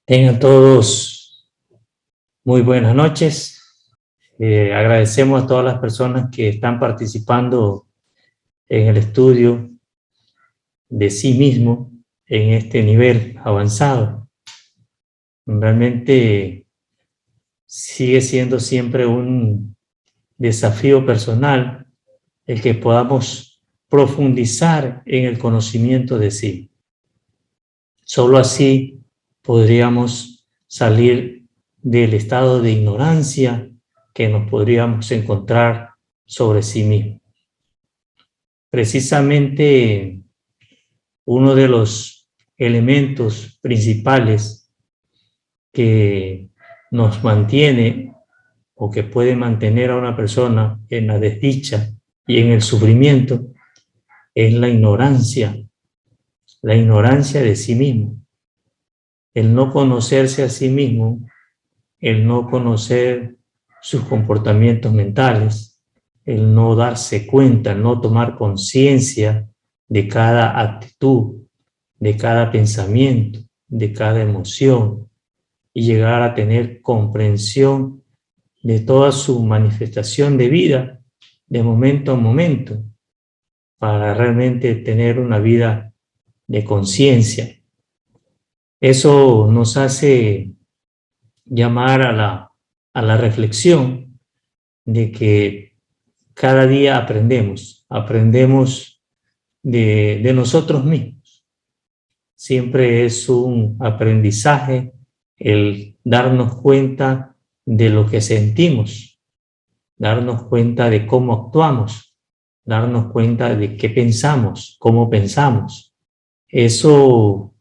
Tengan todos muy buenas noches. Agradecemos a todas las personas que están participando en el estudio de sí mismo en este nivel avanzado. Realmente sigue siendo siempre un desafío personal el que podamos profundizar en el conocimiento de sí. Solo así podríamos salir del estado de ignorancia que nos podríamos encontrar sobre sí mismos. Precisamente uno de los elementos principales que nos mantiene o que puede mantener a una persona en la desdicha y en el sufrimiento es la ignorancia de sí mismo. El no conocerse a sí mismo, el no conocer sus comportamientos mentales, el no darse cuenta, el no tomar conciencia de cada actitud, de cada pensamiento, de cada emoción, y llegar a tener comprensión de toda su manifestación de vida, de momento a momento, para realmente tener una vida de conciencia. Eso nos hace llamar a la reflexión de que cada día aprendemos de nosotros mismos. Siempre es un aprendizaje el darnos cuenta de lo que sentimos, darnos cuenta de cómo actuamos, darnos cuenta de qué pensamos, cómo pensamos. Eso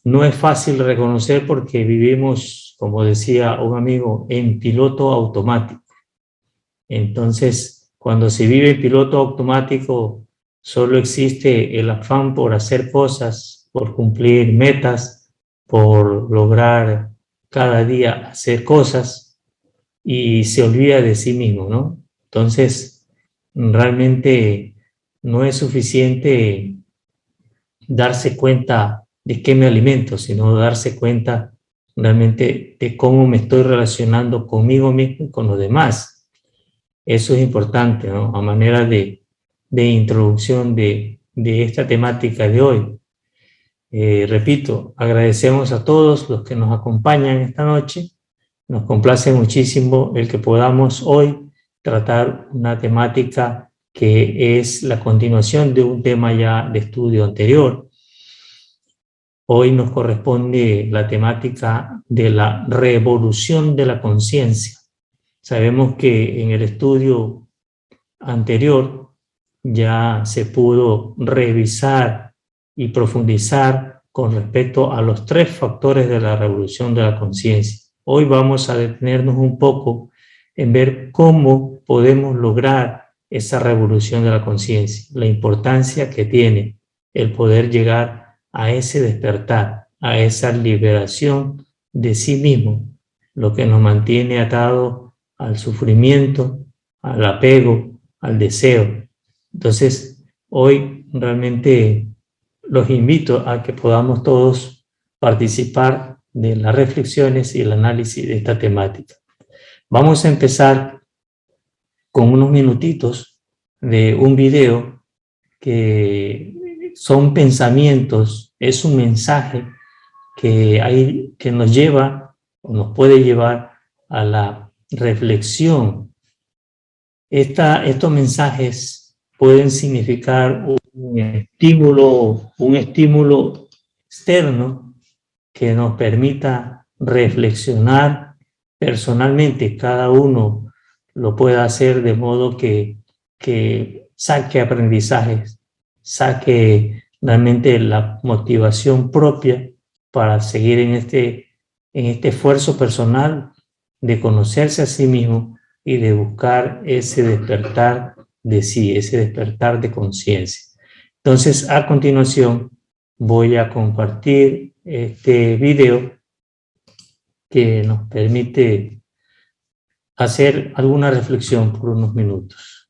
no es fácil reconocer porque vivimos, como decía un amigo, en piloto automático. Entonces, cuando se vive en piloto automático, solo existe el afán por hacer cosas, por cumplir metas, por lograr cada día hacer cosas y se olvida de sí mismo, ¿no? Entonces, realmente no es suficiente darse cuenta de qué me alimento, sino darse cuenta realmente de cómo me estoy relacionando conmigo mismo y con los demás. Eso es importante, ¿no? A manera de introducción de esta temática de hoy. Repito, agradecemos a todos los que nos acompañan esta noche. Nos complace muchísimo el que podamos hoy tratar una temática que es la continuación de un tema ya de estudio anterior. Hoy nos corresponde la temática de la revolución de la conciencia. Sabemos que en el estudio anterior ya se pudo revisar y profundizar con respecto a los 3 factores de la revolución de la conciencia. Hoy vamos a detenernos un poco en ver cómo podemos lograr esa revolución de la conciencia, la importancia que tiene el poder llegar a ese despertar, a esa liberación de sí mismo, lo que nos mantiene atados al sufrimiento, al apego, al deseo. Entonces, hoy realmente los invito a que podamos todos participar de las reflexiones y el análisis de esta temática. Vamos a empezar con unos minutitos de un video que son pensamientos, es un mensaje que nos lleva o nos puede llevar a la reflexión. Estos mensajes pueden significar un estímulo externo que nos permita reflexionar personalmente. Cada uno lo pueda hacer de modo que saque aprendizajes, saque realmente la motivación propia para seguir en este esfuerzo personal de conocerse a sí mismo y de buscar ese despertar de sí, ese despertar de conciencia. Entonces, a continuación, voy a compartir este video que nos permite hacer alguna reflexión por unos minutos.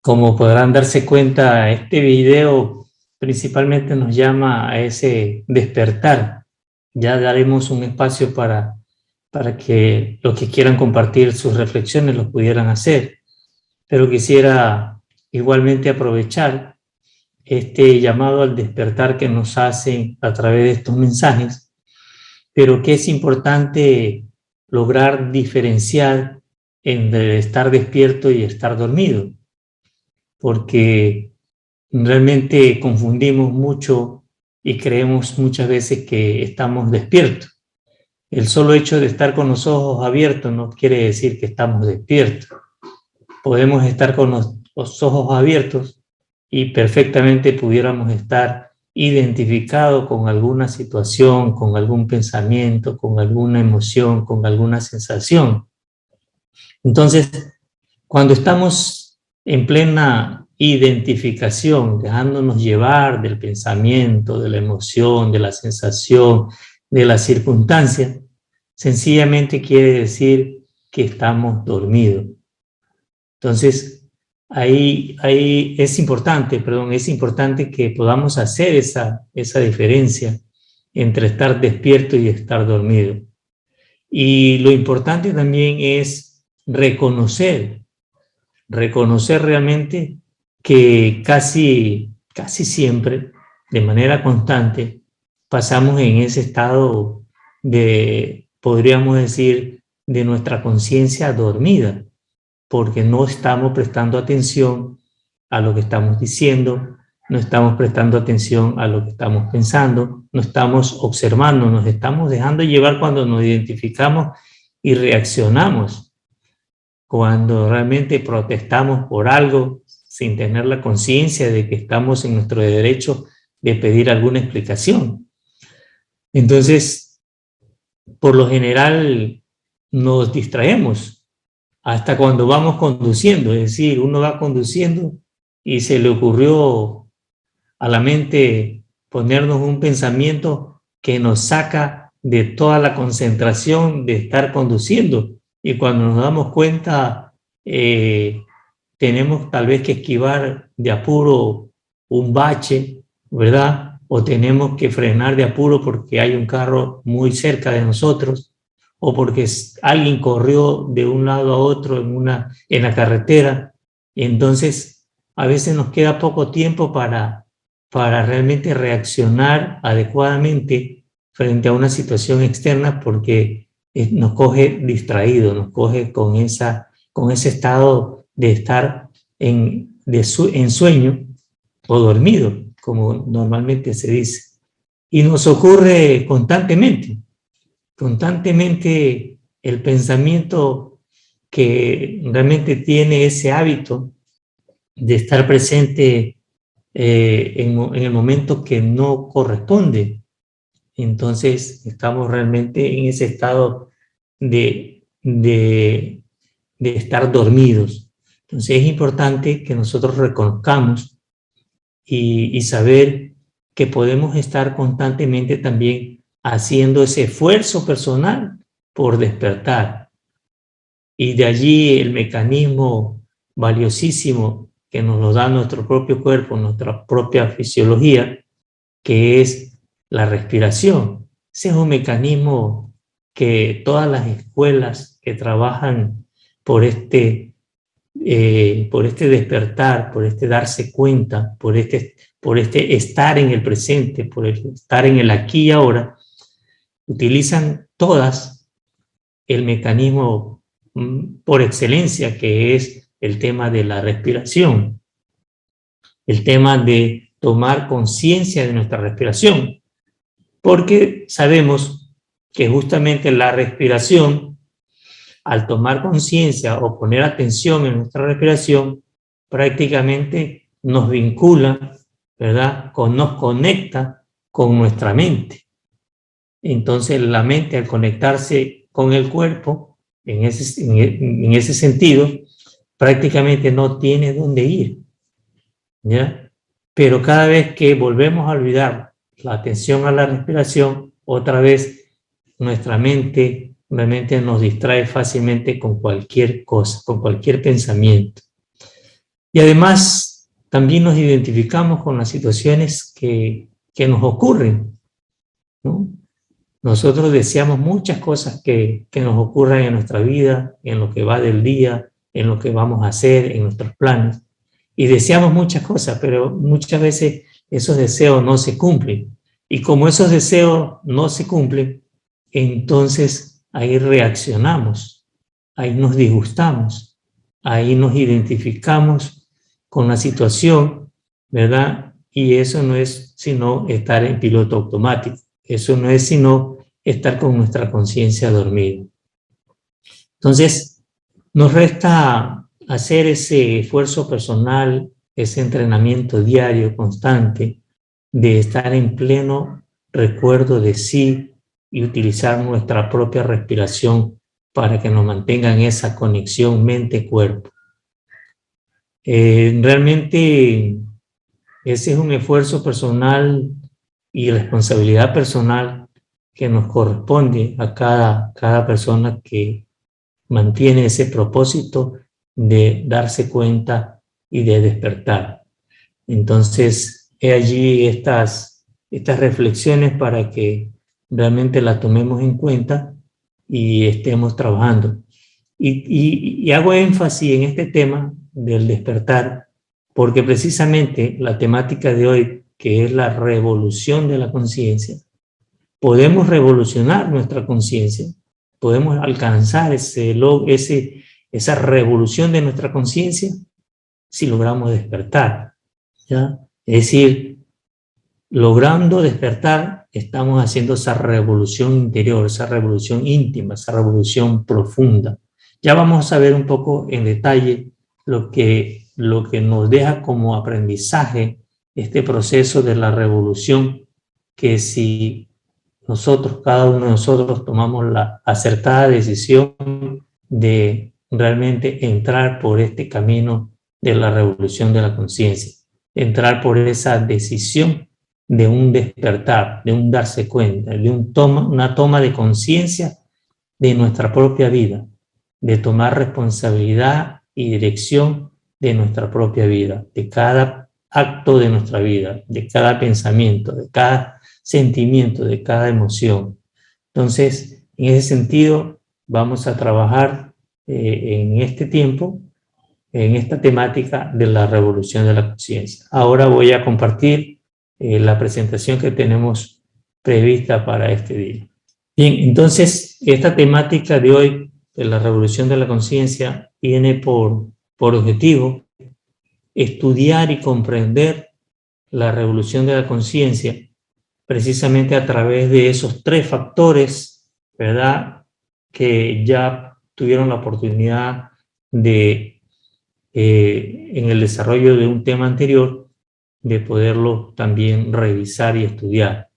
Como podrán darse cuenta, este video principalmente nos llama a ese despertar. Ya daremos un espacio para que los que quieran compartir sus reflexiones los pudieran hacer. Pero quisiera igualmente aprovechar este llamado al despertar que nos hacen a través de estos mensajes, pero que es importante lograr diferenciar entre estar despierto y estar dormido, porque realmente confundimos mucho y creemos muchas veces que estamos despiertos. El solo hecho de estar con los ojos abiertos no quiere decir que estamos despiertos. Podemos estar con los ojos abiertos y perfectamente pudiéramos estar identificados con alguna situación, con algún pensamiento, con alguna emoción, con alguna sensación. Entonces, cuando estamos en plena identificación, dejándonos llevar del pensamiento, de la emoción, de la sensación, de la circunstancia, sencillamente quiere decir que estamos dormidos. Entonces, ahí es importante que podamos hacer esa diferencia entre estar despierto y estar dormido. Y lo importante también es reconocer realmente que casi siempre, de manera constante, pasamos en ese estado de, podríamos decir, de nuestra conciencia dormida, porque no estamos prestando atención a lo que estamos diciendo, no estamos prestando atención a lo que estamos pensando, no estamos observando, nos estamos dejando llevar cuando nos identificamos y reaccionamos, cuando realmente protestamos por algo sin tener la conciencia de que estamos en nuestro derecho de pedir alguna explicación. Entonces, por lo general, nos distraemos hasta cuando vamos conduciendo, es decir, uno va conduciendo y se le ocurrió a la mente ponernos un pensamiento que nos saca de toda la concentración de estar conduciendo. Y cuando nos damos cuenta, tenemos tal vez que esquivar de apuro un bache, ¿verdad? O tenemos que frenar de apuro porque hay un carro muy cerca de nosotros, o porque alguien corrió de un lado a otro en la carretera. Entonces, a veces nos queda poco tiempo para realmente reaccionar adecuadamente frente a una situación externa, porque nos coge distraído, nos coge con ese estado de estar en sueño o dormido, como normalmente se dice. Y nos ocurre constantemente el pensamiento que realmente tiene ese hábito de estar presente en el momento que no corresponde. Entonces estamos realmente en ese estado de estar dormidos. Entonces es importante que nosotros reconozcamos y saber que podemos estar constantemente también haciendo ese esfuerzo personal por despertar. Y de allí el mecanismo valiosísimo que nos lo da nuestro propio cuerpo, nuestra propia fisiología, que es la respiración. Ese es un mecanismo que todas las escuelas que trabajan por este despertar, por este darse cuenta, por este estar en el presente, por el estar en el aquí y ahora, utilizan todas el mecanismo por excelencia, que es el tema de la respiración, el tema de tomar conciencia de nuestra respiración, porque sabemos que justamente la respiración, al tomar conciencia o poner atención en nuestra respiración, prácticamente nos vincula, ¿verdad? Nos conecta con nuestra mente. Entonces la mente, al conectarse con el cuerpo, en ese sentido, prácticamente no tiene dónde ir, ¿ya? Pero cada vez que volvemos a olvidar la atención a la respiración, otra vez nuestra mente realmente nos distrae fácilmente con cualquier cosa, con cualquier pensamiento. Y además también nos identificamos con las situaciones que nos ocurren, ¿no? Nosotros deseamos muchas cosas que nos ocurran en nuestra vida, en lo que va del día, en lo que vamos a hacer, en nuestros planes. Y deseamos muchas cosas, pero muchas veces esos deseos no se cumplen. Y como esos deseos no se cumplen, entonces ahí reaccionamos, ahí nos disgustamos, ahí nos identificamos con la situación, ¿verdad? Y eso no es sino estar en piloto automático. Eso no es sino estar con nuestra conciencia dormida. Entonces, nos resta hacer ese esfuerzo personal, ese entrenamiento diario, constante, de estar en pleno recuerdo de sí y utilizar nuestra propia respiración para que nos mantenga en esa conexión mente-cuerpo. Realmente ese es un esfuerzo personal y responsabilidad personal que nos corresponde a cada persona que mantiene ese propósito de darse cuenta y de despertar. Entonces, he allí estas reflexiones para que realmente las tomemos en cuenta y estemos trabajando. Y hago énfasis en este tema del despertar, porque precisamente la temática de hoy, que es la revolución de la conciencia, podemos revolucionar nuestra conciencia, podemos alcanzar esa revolución de nuestra conciencia si logramos despertar, ¿ya? Es decir, logrando despertar, estamos haciendo esa revolución interior, esa revolución íntima, esa revolución profunda. Ya vamos a ver un poco en detalle lo que nos deja como aprendizaje este proceso de la revolución, que si nosotros, cada uno de nosotros, tomamos la acertada decisión de realmente entrar por este camino de la revolución de la conciencia, entrar por esa decisión de un despertar, de un darse cuenta, de una toma de conciencia de nuestra propia vida, de tomar responsabilidad y dirección de nuestra propia vida, de cada acto de nuestra vida, de cada pensamiento, de cada sentimiento, de cada emoción. Entonces, en ese sentido, vamos a trabajar en este tiempo, en esta temática de la revolución de la conciencia. Ahora voy a compartir la presentación que tenemos prevista para este día. Bien, entonces, esta temática de hoy, de la revolución de la conciencia, tiene por objetivo estudiar y comprender la revolución de la conciencia precisamente a través de esos tres factores, ¿verdad?, que ya tuvieron la oportunidad de, en el desarrollo de un tema anterior, de poderlo también revisar y estudiar.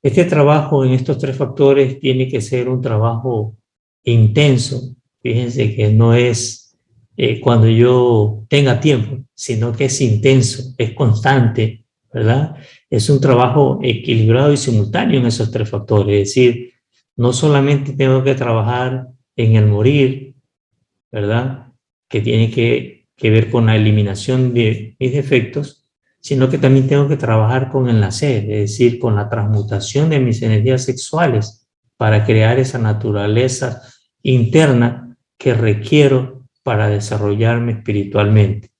Este trabajo en estos tres factores tiene que ser un trabajo intenso. Fíjense que no es cuando yo tenga tiempo, sino que es intenso, es constante, ¿verdad? Es un trabajo equilibrado y simultáneo en esos tres factores. Es decir, no solamente tengo que trabajar en el morir, ¿verdad?, que tiene que ver con la eliminación de mis defectos, sino que también tengo que trabajar con el nacer, es decir, con la transmutación de mis energías sexuales para crear esa naturaleza interna que requiero para desarrollarme espiritualmente.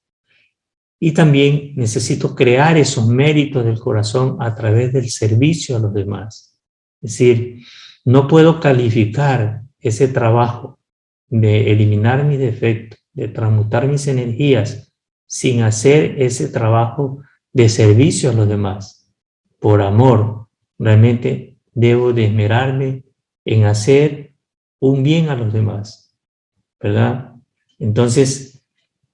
Y también necesito crear esos méritos del corazón a través del servicio a los demás. Es decir, no puedo calificar ese trabajo de eliminar mis defectos, de transmutar mis energías, sin hacer ese trabajo de servicio a los demás. Por amor, realmente debo de esmerarme en hacer un bien a los demás, ¿verdad? Entonces,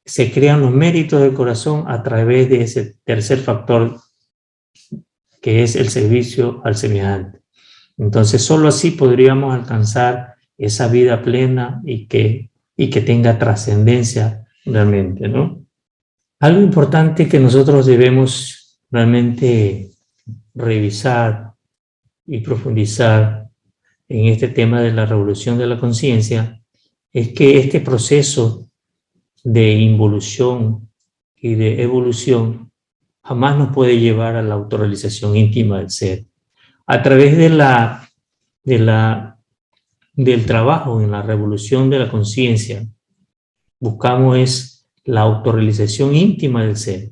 se crean los méritos del corazón a través de ese tercer factor, que es el servicio al semejante. Entonces, solo así podríamos alcanzar esa vida plena y que tenga trascendencia realmente, ¿no? Algo importante que nosotros debemos realmente revisar y profundizar en este tema de la revolución de la conciencia es que este proceso de involución y de evolución jamás nos puede llevar a la autorrealización íntima del ser. A través del trabajo en la revolución de la conciencia, buscamos es la autorrealización íntima del ser.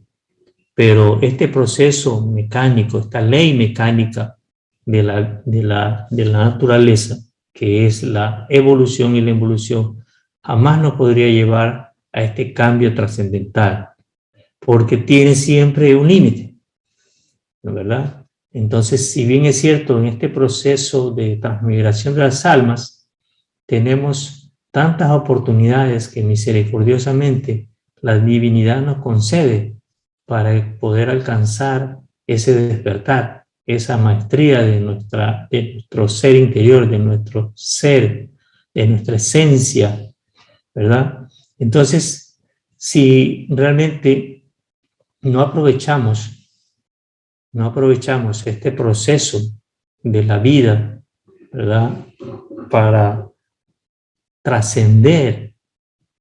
Pero este proceso mecánico, esta ley mecánica de la naturaleza, que es la evolución y la involución, jamás nos podría llevar a este cambio trascendental, porque tiene siempre un límite, ¿no es verdad? Entonces, si bien es cierto, en este proceso de transmigración de las almas, tenemos tantas oportunidades que misericordiosamente la divinidad nos concede para poder alcanzar ese despertar, esa maestría de nuestro ser interior, de nuestro ser, de nuestra esencia, ¿verdad? Entonces, si realmente no aprovechamos este proceso de la vida, ¿verdad? Para trascender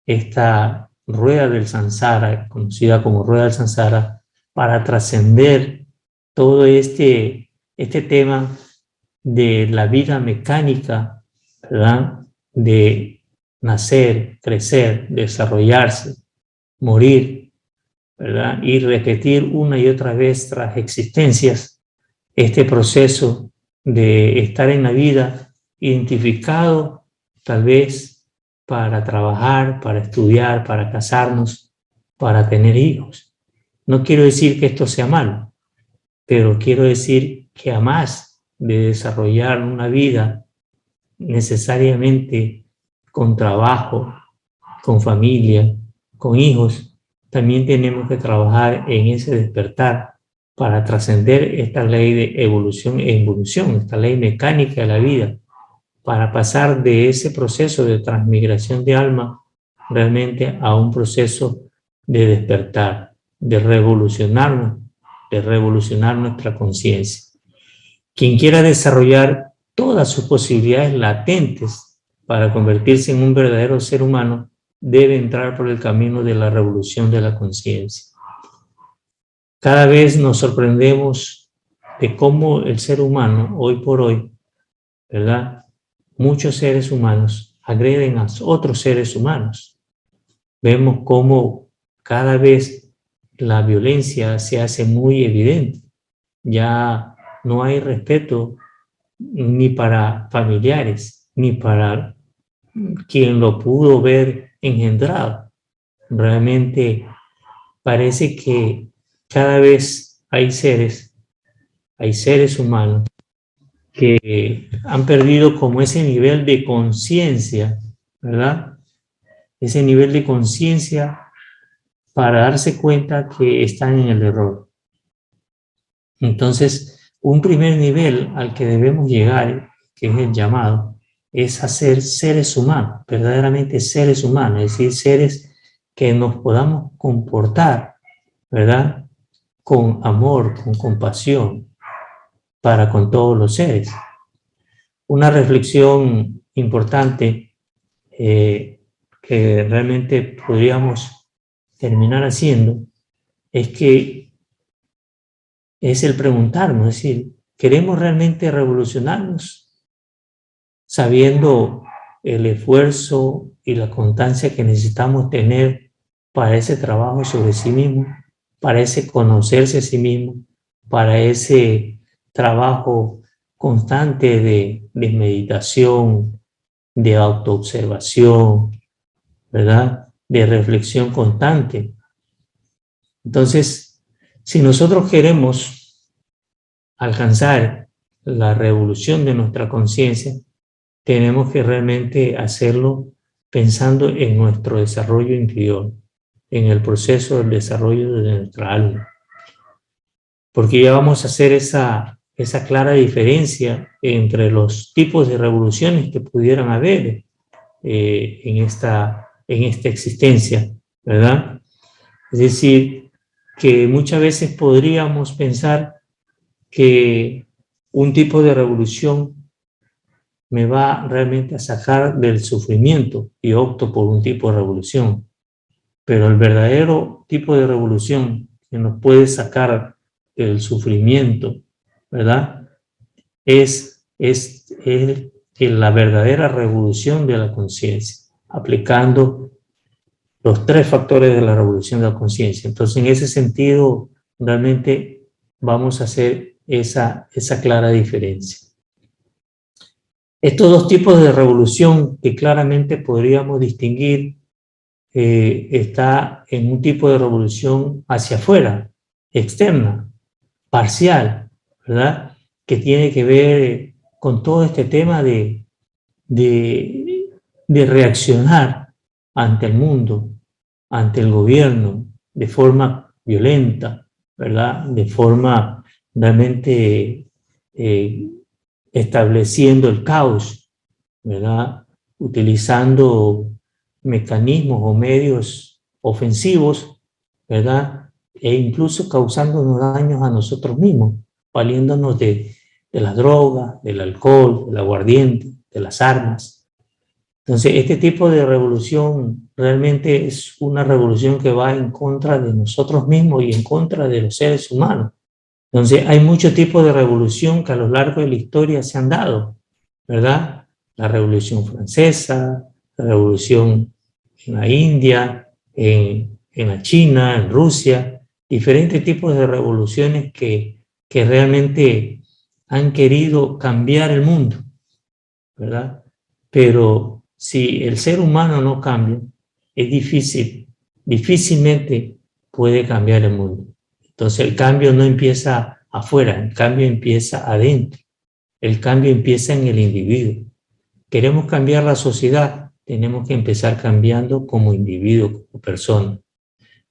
esta rueda del samsara, conocida como rueda del samsara, para trascender todo este tema de la vida mecánica, ¿verdad? De nacer, crecer, desarrollarse, morir, ¿verdad? Y repetir una y otra vez tras existencias este proceso de estar en la vida identificado tal vez para trabajar, para estudiar, para casarnos, para tener hijos. No quiero decir que esto sea malo, pero quiero decir que a más de desarrollar una vida necesariamente con trabajo, con familia, con hijos, también tenemos que trabajar en ese despertar para trascender esta ley de evolución e involución, esta ley mecánica de la vida, para pasar de ese proceso de transmigración de alma realmente a un proceso de despertar, de revolucionarnos, de revolucionar nuestra conciencia. Quien quiera desarrollar todas sus posibilidades latentes para convertirse en un verdadero ser humano debe entrar por el camino de la revolución de la conciencia. Cada vez nos sorprendemos de cómo el ser humano, hoy por hoy, ¿verdad? Muchos seres humanos agreden a otros seres humanos. Vemos cómo cada vez la violencia se hace muy evidente. Ya no hay respeto ni para familiares, ni para quien lo pudo ver engendrado. Realmente parece que cada vez hay seres humanos que han perdido como ese nivel de conciencia, ¿verdad? Ese nivel de conciencia para darse cuenta que están en el error. Entonces, un primer nivel al que debemos llegar, que es el llamado, es a ser seres humanos, verdaderamente seres humanos, es decir, seres que nos podamos comportar, ¿verdad? Con amor, con compasión, para con todos los seres. Una reflexión importante que realmente podríamos terminar haciendo es que es el preguntarnos, es decir, ¿queremos realmente revolucionarnos sabiendo el esfuerzo y la constancia que necesitamos tener para ese trabajo sobre sí mismo, para ese conocerse a sí mismo, para ese trabajo constante de meditación, de autoobservación, ¿verdad? De reflexión constante? Entonces, si nosotros queremos alcanzar la revolución de nuestra conciencia, tenemos que realmente hacerlo pensando en nuestro desarrollo interior, en el proceso del desarrollo de nuestra alma. Porque ya vamos a hacer esa clara diferencia entre los tipos de revoluciones que pudieran haber en esta existencia, ¿verdad? Es decir, que muchas veces podríamos pensar que un tipo de revolución me va realmente a sacar del sufrimiento y opto por un tipo de revolución. pero el verdadero tipo de revolución que nos puede sacar del sufrimiento, ¿verdad? Es la verdadera revolución de la conciencia, aplicando los 3 factores de la revolución de la conciencia. Entonces, en ese sentido, realmente vamos a hacer esa clara diferencia. Estos 2 tipos de revolución que claramente podríamos distinguir, está en un tipo de revolución hacia afuera, externa, parcial, ¿verdad? Que tiene que ver con todo este tema de reaccionar ante el mundo, ante el gobierno, de forma violenta, ¿verdad? De forma realmente estableciendo el caos, ¿verdad? Utilizando mecanismos o medios ofensivos, ¿verdad? E incluso causándonos daños a nosotros mismos, valiéndonos de las drogas, del alcohol, del aguardiente, de las armas. Entonces, este tipo de revolución realmente es una revolución que va en contra de nosotros mismos y en contra de los seres humanos. Entonces, hay muchos tipos de revolución que a lo largo de la historia se han dado, ¿verdad? La Revolución Francesa, la Revolución en la India, en la China, en Rusia, diferentes tipos de revoluciones que realmente han querido cambiar el mundo, ¿verdad? Pero si el ser humano no cambia, es difícilmente puede cambiar el mundo. Entonces el cambio no empieza afuera, el cambio empieza adentro, el cambio empieza en el individuo. Queremos cambiar la sociedad, tenemos que empezar cambiando como individuo, como persona.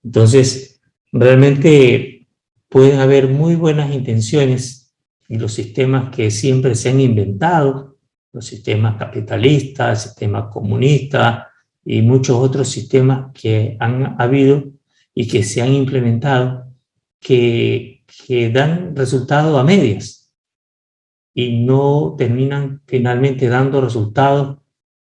Entonces, realmente pueden haber muy buenas intenciones y los sistemas que siempre se han inventado, los sistemas capitalistas, sistemas comunistas y muchos otros sistemas que han habido y que se han implementado, que dan resultados a medias y no terminan finalmente dando resultados,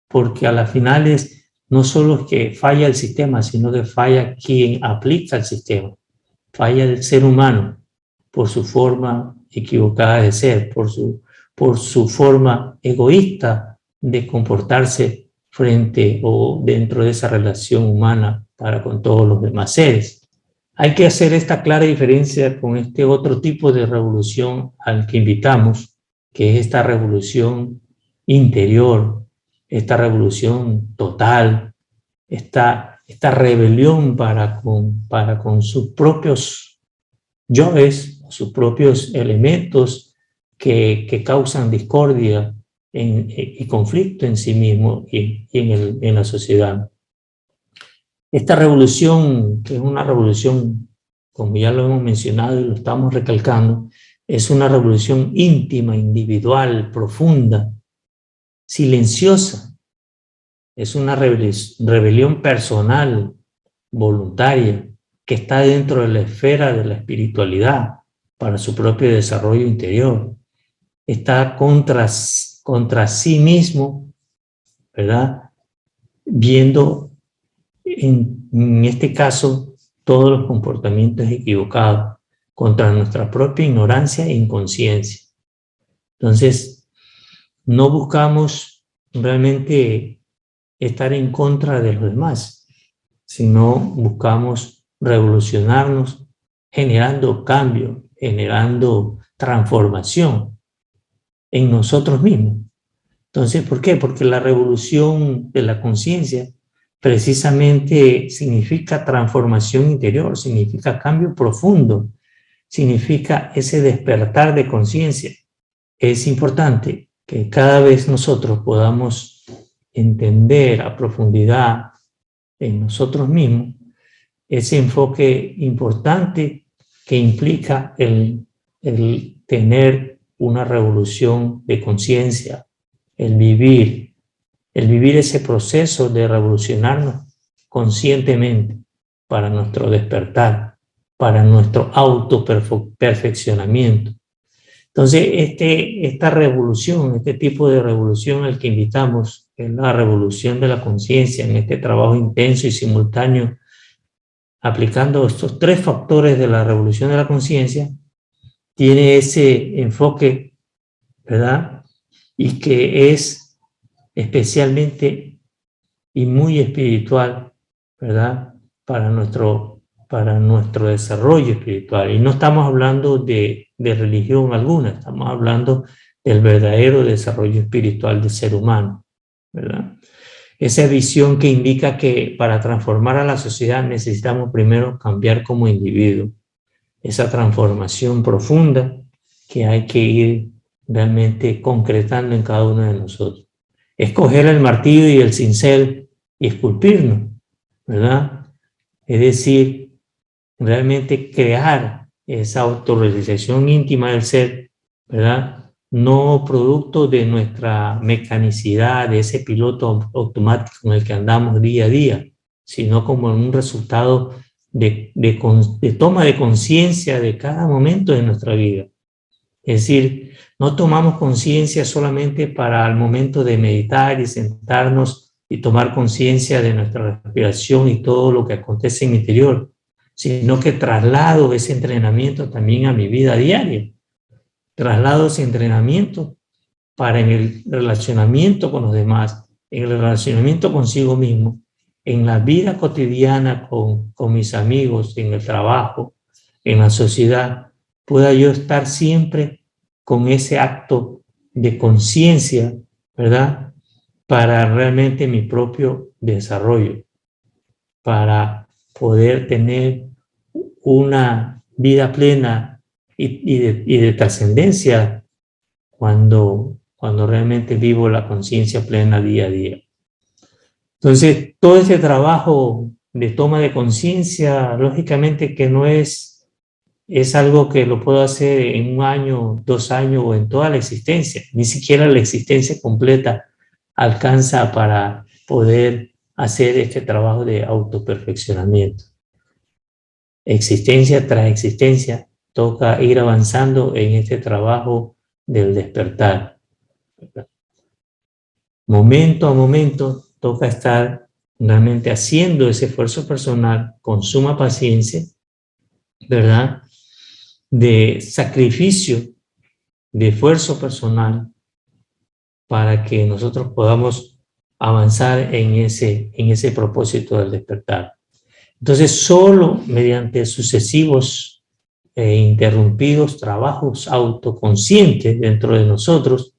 porque a las finales no solo es que falla el sistema, sino que falla quien aplica el sistema, falla el ser humano por su forma equivocada de ser, por su forma egoísta de comportarse frente o dentro de esa relación humana para con todos los demás seres. Hay que hacer esta clara diferencia con este otro tipo de revolución al que invitamos, que es esta revolución interior, esta revolución total, esta rebelión para con sus propios yoes, sus propios elementos que causan discordia y conflicto en sí mismo y en la sociedad. Esta revolución, que es una revolución, como ya lo hemos mencionado y lo estamos recalcando, es una revolución íntima, individual, profunda, silenciosa. Es una rebelión personal, voluntaria, que está dentro de la esfera de la espiritualidad para su propio desarrollo interior. Está contra sí mismo, ¿verdad? Viendo en este caso todos los comportamientos equivocados, contra nuestra propia ignorancia e inconsciencia. Entonces, no buscamos realmente estar en contra de los demás, sino buscamos revolucionarnos generando cambio, generando transformación en nosotros mismos. Entonces, ¿por qué? Porque la revolución de la conciencia precisamente significa transformación interior, significa cambio profundo, significa ese despertar de conciencia. Es importante que cada vez nosotros podamos entender a profundidad en nosotros mismos ese enfoque importante que implica el tener una revolución de conciencia, el vivir ese proceso de revolucionarnos conscientemente para nuestro despertar, para nuestro autoperfeccionamiento. Entonces, esta revolución, este tipo de revolución al que invitamos, es la revolución de la conciencia en este trabajo intenso y simultáneo aplicando estos 3 factores de la revolución de la conciencia, tiene ese enfoque, ¿verdad? Y que es especialmente y muy espiritual, ¿verdad? Para nuestro desarrollo espiritual. Y no estamos hablando de religión alguna, estamos hablando del verdadero desarrollo espiritual del ser humano, ¿verdad? Esa visión que indica que para transformar a la sociedad necesitamos primero cambiar como individuo. Esa transformación profunda que hay que ir realmente concretando en cada uno de nosotros. Escoger el martillo y el cincel y esculpirnos, ¿verdad? Es decir, realmente crear esa autorrealización íntima del ser, ¿verdad? No producto de nuestra mecanicidad, de ese piloto automático en el que andamos día a día, sino como un resultado de toma de conciencia de cada momento de nuestra vida. Es decir, no tomamos conciencia solamente para el momento de meditar y sentarnos y tomar conciencia de nuestra respiración y todo lo que acontece en mi interior, sino que traslado ese entrenamiento también a mi vida diaria. Traslado ese entrenamiento para en el relacionamiento con los demás, en el relacionamiento consigo mismo, en la vida cotidiana con mis amigos, en el trabajo, en la sociedad, pueda yo estar siempre con ese acto de conciencia, ¿verdad? Para realmente mi propio desarrollo, para poder tener una vida plena y de trascendencia cuando realmente vivo la conciencia plena día a día. Entonces, todo ese trabajo de toma de conciencia, lógicamente que no es algo que lo puedo hacer en 1 año, 2 años o en toda la existencia. Ni siquiera la existencia completa alcanza para poder hacer este trabajo de autoperfeccionamiento. Existencia tras existencia, toca ir avanzando en este trabajo del despertar. Momento a momento toca estar realmente haciendo ese esfuerzo personal con suma paciencia, ¿verdad? De sacrificio, de esfuerzo personal para que nosotros podamos avanzar en ese propósito del despertar. Entonces, solo mediante sucesivos e interrumpidos trabajos autoconscientes dentro de nosotros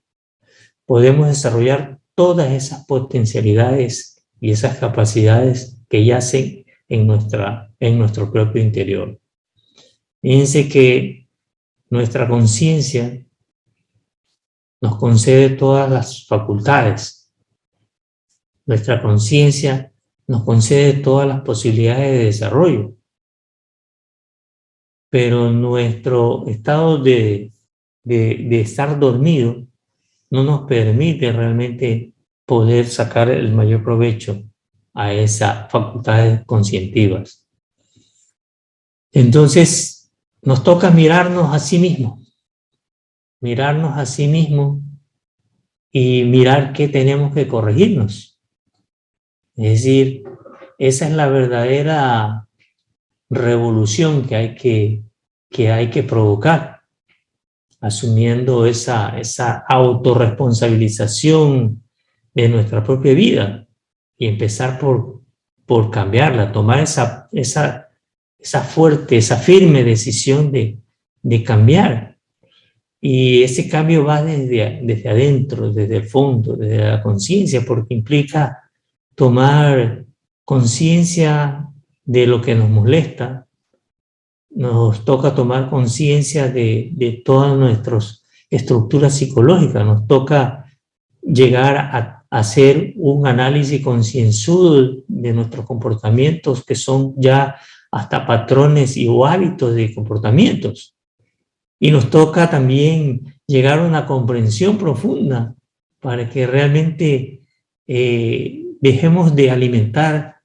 podemos desarrollar todas esas potencialidades y esas capacidades que yacen en nuestro propio interior. Fíjense que nuestra conciencia nos concede todas las facultades. Nuestra conciencia nos concede todas las posibilidades de desarrollo. Pero nuestro estado de estar dormido no nos permite realmente poder sacar el mayor provecho a esas facultades conscientivas. Entonces, nos toca mirarnos a sí mismos y mirar qué tenemos que corregirnos. Es decir, esa es la verdadera revolución que hay que provocar, asumiendo esa autorresponsabilización de nuestra propia vida y empezar por cambiarla, tomar esa fuerte, esa firme decisión de cambiar. Y ese cambio va desde adentro, desde el fondo, desde la conciencia, porque implica tomar conciencia de lo que nos molesta. Nos toca tomar conciencia de todas nuestras estructuras psicológicas, nos toca llegar a hacer un análisis concienzudo de nuestros comportamientos que son ya hasta patrones o hábitos de comportamientos. Y nos toca también llegar a una comprensión profunda para que realmente dejemos de alimentar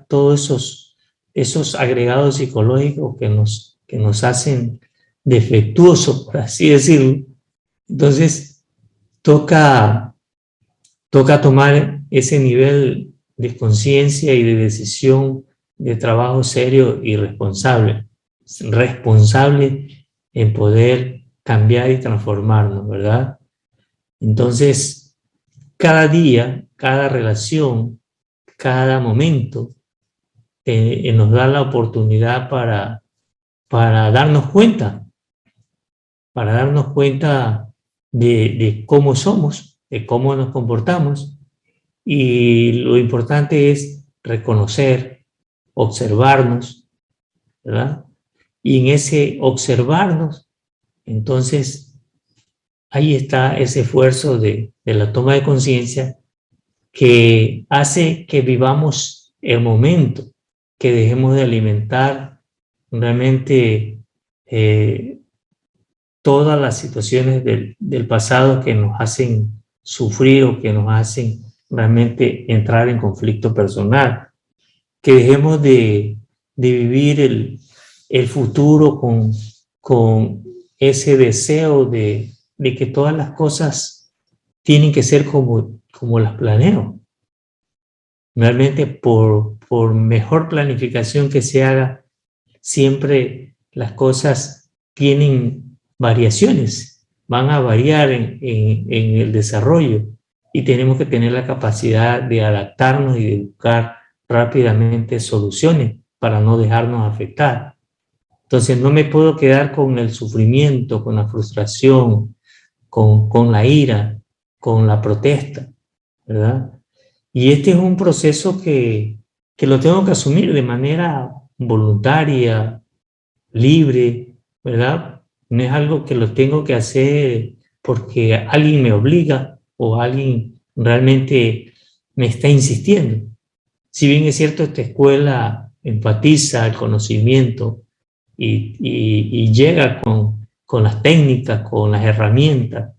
todos esos agregados psicológicos que nos hacen defectuosos, por así decirlo. Entonces, toca tomar ese nivel de conciencia y de decisión de trabajo serio y responsable en poder cambiar y transformarnos, ¿verdad? Entonces, cada día, cada relación, cada momento nos da la oportunidad para darnos cuenta de cómo somos, de cómo nos comportamos, y lo importante es reconocer, observarnos, ¿verdad? Y en ese observarnos, entonces, ahí está ese esfuerzo de la toma de conciencia que hace que vivamos el momento, que dejemos de alimentar realmente todas las situaciones del pasado que nos hacen sufrir o que nos hacen realmente entrar en conflicto personal, que dejemos de vivir el futuro con ese deseo de que todas las cosas tienen que ser como las planeo. Realmente por mejor planificación que se haga, siempre las cosas tienen variaciones, van a variar en el desarrollo, y tenemos que tener la capacidad de adaptarnos y de buscar rápidamente soluciones para no dejarnos afectar. Entonces no me puedo quedar con el sufrimiento, con la frustración, con la ira, con la protesta, ¿verdad? Y este es un proceso que lo tengo que asumir de manera voluntaria, libre, ¿verdad? No es algo que lo tengo que hacer porque alguien me obliga o alguien realmente me está insistiendo. Si bien es cierto, esta escuela enfatiza el conocimiento y llega con las técnicas, con las herramientas,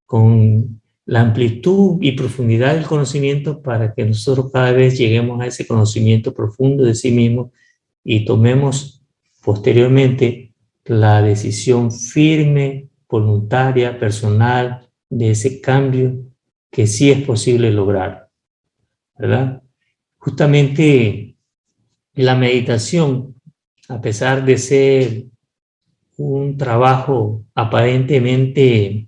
con la amplitud y profundidad del conocimiento para que nosotros cada vez lleguemos a ese conocimiento profundo de sí mismo y tomemos posteriormente la decisión firme, voluntaria, personal, de ese cambio que sí es posible lograr, ¿verdad? Justamente la meditación, a pesar de ser un trabajo aparentemente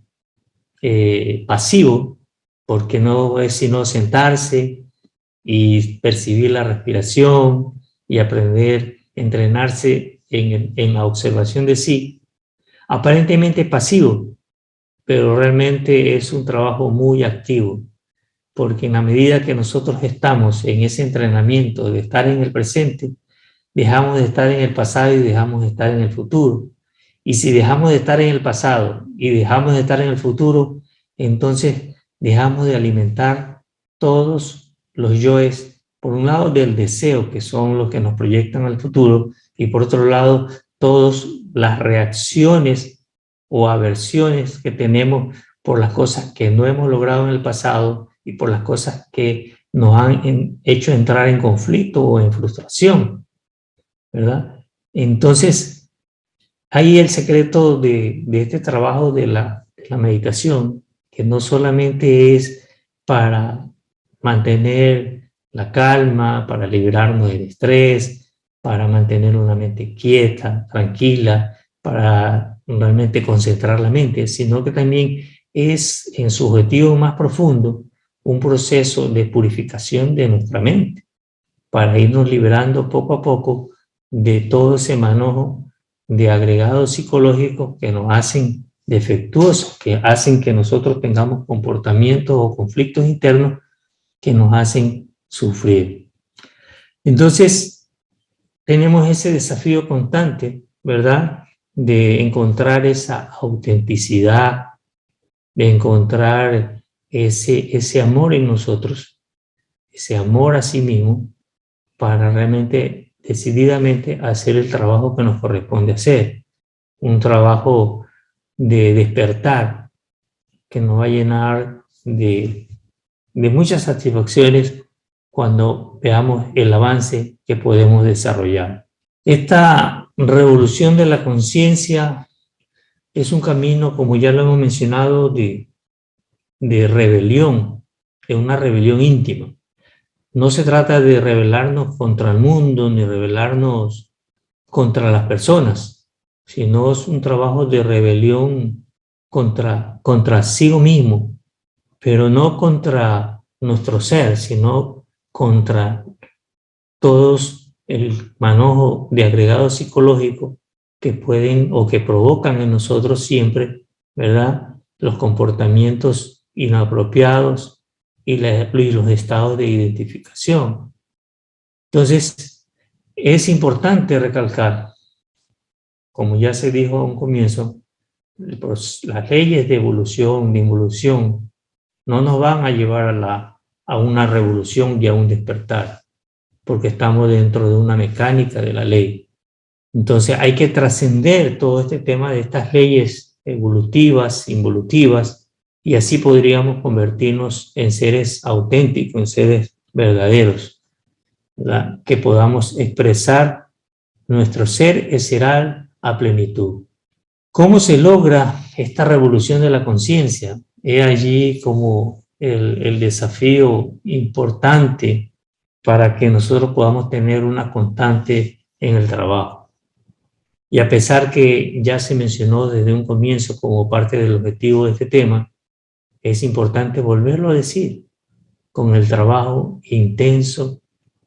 pasivo, porque no es sino sentarse y percibir la respiración y aprender, entrenarse en la observación de sí, aparentemente pasivo, pero realmente es un trabajo muy activo, porque en la medida que nosotros estamos en ese entrenamiento de estar en el presente, dejamos de estar en el pasado y dejamos de estar en el futuro. Y si dejamos de estar en el pasado y dejamos de estar en el futuro, entonces dejamos de alimentar todos los yoes, por un lado del deseo, que son los que nos proyectan al futuro, y por otro lado, todas las reacciones o aversiones que tenemos por las cosas que no hemos logrado en el pasado y por las cosas que nos han hecho entrar en conflicto o en frustración, ¿verdad? Entonces, ahí el secreto de este trabajo de la meditación, que no solamente es para mantener la calma, para librarnos del estrés, para mantener una mente quieta, tranquila, para realmente concentrar la mente, sino que también es, en su objetivo más profundo, un proceso de purificación de nuestra mente, para irnos liberando poco a poco de todo ese manojo de agregados psicológicos que nos hacen defectuosos, que hacen que nosotros tengamos comportamientos o conflictos internos que nos hacen sufrir. Entonces, tenemos ese desafío constante, ¿verdad?, de encontrar esa autenticidad, de encontrar ese amor en nosotros, ese amor a sí mismo, para realmente, decididamente, hacer el trabajo que nos corresponde hacer. Un trabajo de despertar que nos va a llenar de muchas satisfacciones cuando veamos el avance que podemos desarrollar. Esta revolución de la conciencia es un camino, como ya lo hemos mencionado, de rebelión, de una rebelión íntima. no se trata de rebelarnos contra el mundo ni rebelarnos contra las personas, sino es un trabajo de rebelión contra sí mismo, pero no contra nuestro ser, sino contra todos el manojo de agregados psicológicos que pueden o que provocan en nosotros siempre, ¿verdad?, los comportamientos inapropiados y los estados de identificación. Entonces, es importante recalcar, como ya se dijo a un comienzo, pues, las leyes de evolución, de involución, no nos van a llevar a una revolución y a un despertar, porque estamos dentro de una mecánica de la ley. Entonces hay que trascender todo este tema de estas leyes evolutivas, involutivas, y así podríamos convertirnos en seres auténticos, en seres verdaderos, ¿verdad?, que podamos expresar nuestro ser esencial a plenitud. ¿Cómo se logra esta revolución de la conciencia? He allí como el desafío importante para que nosotros podamos tener una constante en el trabajo. Y a pesar que ya se mencionó desde un comienzo como parte del objetivo de este tema, es importante volverlo a decir, con el trabajo intenso,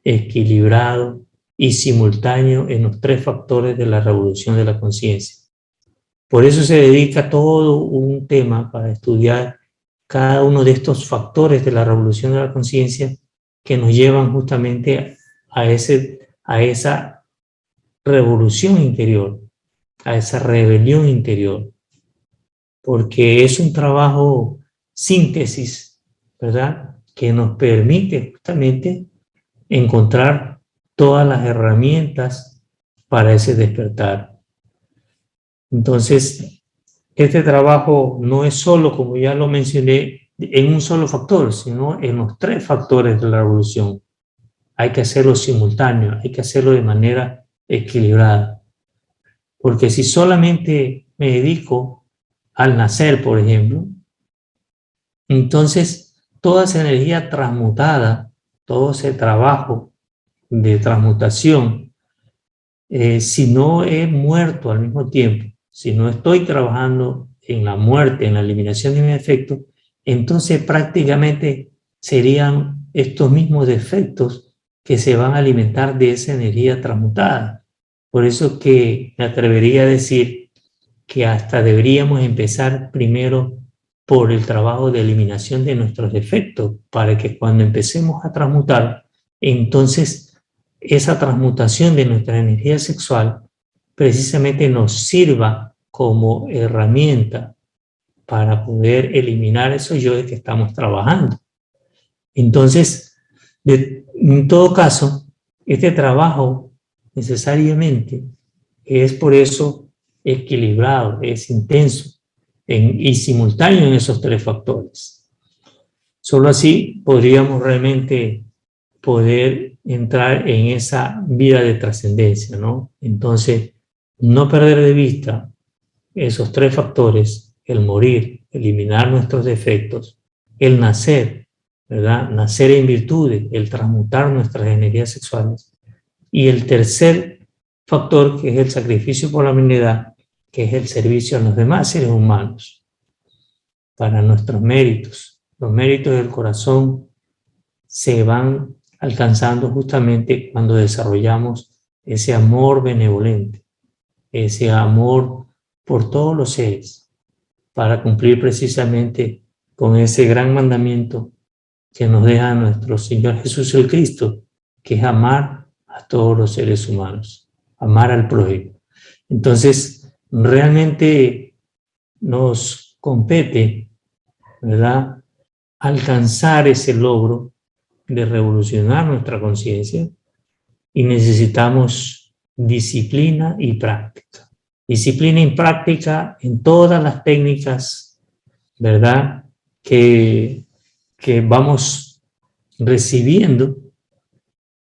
equilibrado y simultáneo en los 3 factores de la revolución de la conciencia. Por eso se dedica todo un tema para estudiar cada uno de estos factores de la revolución de la conciencia que nos llevan justamente a esa revolución interior, a esa rebelión interior, porque es un trabajo síntesis, ¿verdad?, que nos permite justamente encontrar todas las herramientas para ese despertar. Entonces, este trabajo no es solo, como ya lo mencioné, en un solo factor, sino en los 3 factores de la revolución. Hay que hacerlo simultáneo, hay que hacerlo de manera equilibrada. Porque si solamente me dedico al nacer, por ejemplo, entonces toda esa energía transmutada, todo ese trabajo de transmutación, si no he muerto al mismo tiempo, si no estoy trabajando en la muerte, en la eliminación de mis defectos, entonces prácticamente serían estos mismos defectos que se van a alimentar de esa energía transmutada. Por eso que me atrevería a decir que hasta deberíamos empezar primero por el trabajo de eliminación de nuestros defectos, para que cuando empecemos a transmutar, entonces esa transmutación de nuestra energía sexual precisamente nos sirva como herramienta para poder eliminar esos yoes que estamos trabajando. Entonces, en todo caso, este trabajo necesariamente es por eso equilibrado, es intenso y simultáneo en esos 3 factores. Solo así podríamos realmente poder entrar en esa vida de trascendencia, ¿no? Entonces, no perder de vista esos 3 factores: el morir, eliminar nuestros defectos, el nacer, ¿verdad?, nacer en virtudes, el transmutar nuestras energías sexuales, y el tercer factor, que es el sacrificio por la humanidad, que es el servicio a los demás seres humanos, para nuestros méritos. Los méritos del corazón se van alcanzando justamente cuando desarrollamos ese amor benevolente, ese amor por todos los seres, para cumplir precisamente con ese gran mandamiento que nos deja nuestro Señor Jesús el Cristo, que es amar a todos los seres humanos, amar al prójimo. Entonces, realmente nos compete, ¿verdad?, alcanzar ese logro de revolucionar nuestra conciencia, y necesitamos disciplina y práctica. Disciplina y práctica en todas las técnicas, ¿verdad?, que vamos recibiendo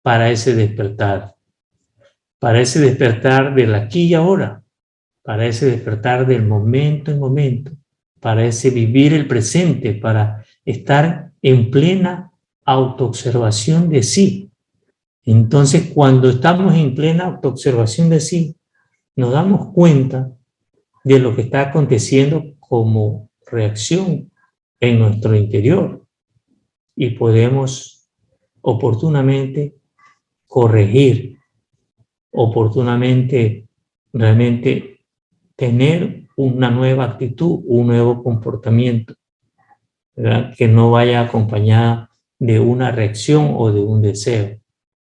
para ese despertar del aquí y ahora, para ese despertar del momento en momento, para ese vivir el presente, para estar en plena autoobservación de sí. Entonces, cuando estamos en plena autoobservación de sí, nos damos cuenta de lo que está aconteciendo como reacción en nuestro interior y podemos oportunamente corregir, oportunamente realmente tener una nueva actitud, un nuevo comportamiento, ¿verdad? Que no vaya acompañada de una reacción o de un deseo.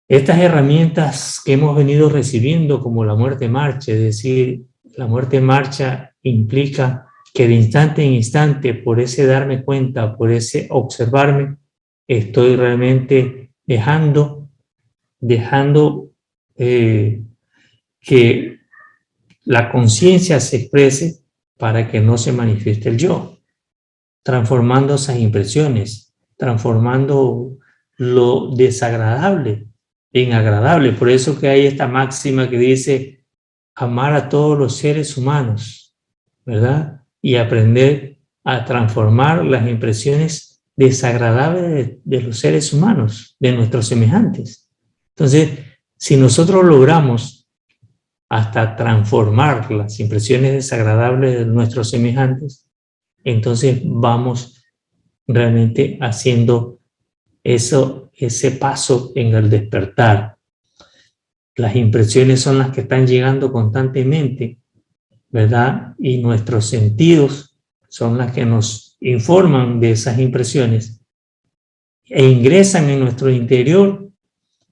Estas herramientas que hemos venido recibiendo como la muerte en marcha, es decir, la muerte en marcha implica que de instante en instante, por ese darme cuenta, por ese observarme, estoy realmente dejando que la conciencia se exprese para que no se manifieste el yo, transformando esas impresiones, transformando lo desagradable en agradable. Por eso que hay esta máxima que dice amar a todos los seres humanos, ¿verdad? Y aprender a transformar las impresiones desagradables de los seres humanos, de nuestros semejantes. Entonces, si nosotros logramos hasta transformar las impresiones desagradables de nuestros semejantes, entonces vamos realmente haciendo ese paso en el despertar. Las impresiones son las que están llegando constantemente, ¿verdad? Y nuestros sentidos son las que nos informan de esas impresiones e ingresan en nuestro interior,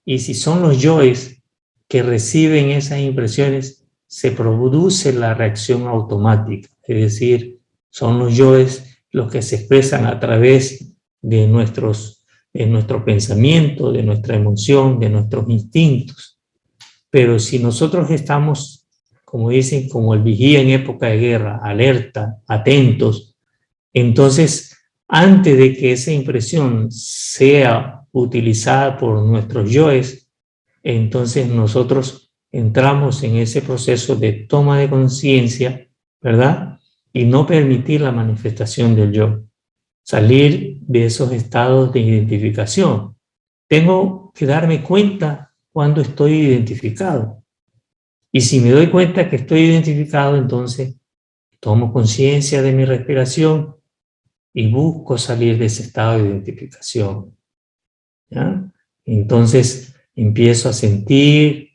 y si son los yoes que reciben esas impresiones, se produce la reacción automática, es decir, son los yoes los que se expresan a través de nuestro pensamiento, de nuestra emoción, de nuestros instintos. Pero si nosotros estamos, como dicen, como el vigía en época de guerra, alerta, atentos, entonces, antes de que esa impresión sea utilizada por nuestros yoes, entonces nosotros entramos en ese proceso de toma de conciencia, ¿verdad? Y no permitir la manifestación del yo. Salir de esos estados de identificación. Tengo que darme cuenta cuando estoy identificado. Y si me doy cuenta que estoy identificado, entonces tomo conciencia de mi respiración y busco salir de ese estado de identificación, ¿ya? Entonces empiezo a sentir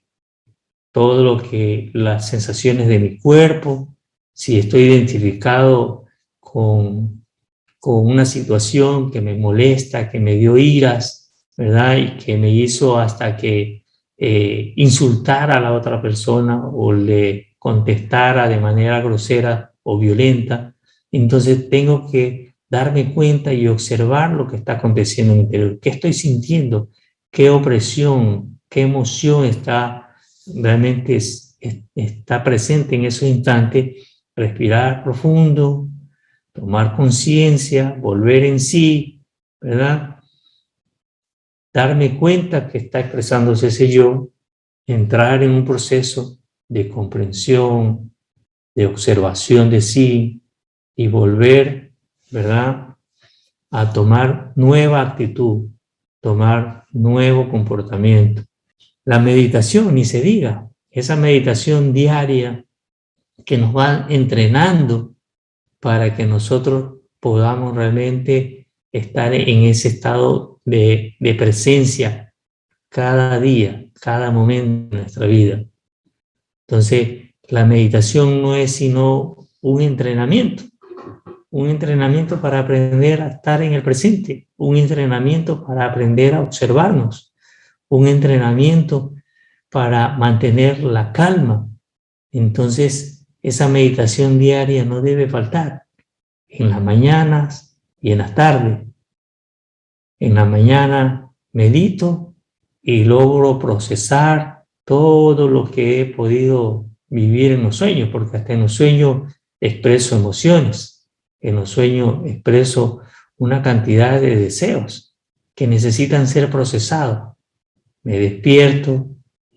todo lo que, las sensaciones de mi cuerpo, si estoy identificado con una situación que me molesta, que me dio iras, ¿verdad? Y que me hizo hasta que insultara a la otra persona o le contestara de manera grosera o violenta. Entonces tengo que darme cuenta y observar lo que está aconteciendo en mi interior. ¿Qué estoy sintiendo? ¿Qué opresión? ¿Qué emoción realmente está presente en esos instantes? Respirar profundo, tomar conciencia, volver en sí, ¿verdad? Darme cuenta que está expresándose ese yo, entrar en un proceso de comprensión, de observación de sí y volver, ¿verdad?, a tomar nueva actitud, tomar nuevo comportamiento. La meditación, ni se diga, esa meditación diaria que nos va entrenando para que nosotros podamos realmente estar en ese estado de presencia cada día, cada momento de nuestra vida. Entonces, la meditación no es sino un entrenamiento para aprender a estar en el presente, un entrenamiento para aprender a observarnos, un entrenamiento para mantener la calma. Entonces, esa meditación diaria no debe faltar en las mañanas y en las tardes. En la mañana medito y logro procesar todo lo que he podido vivir en los sueños, porque hasta en los sueños expreso emociones, en los sueños expreso una cantidad de deseos que necesitan ser procesados. Me despierto,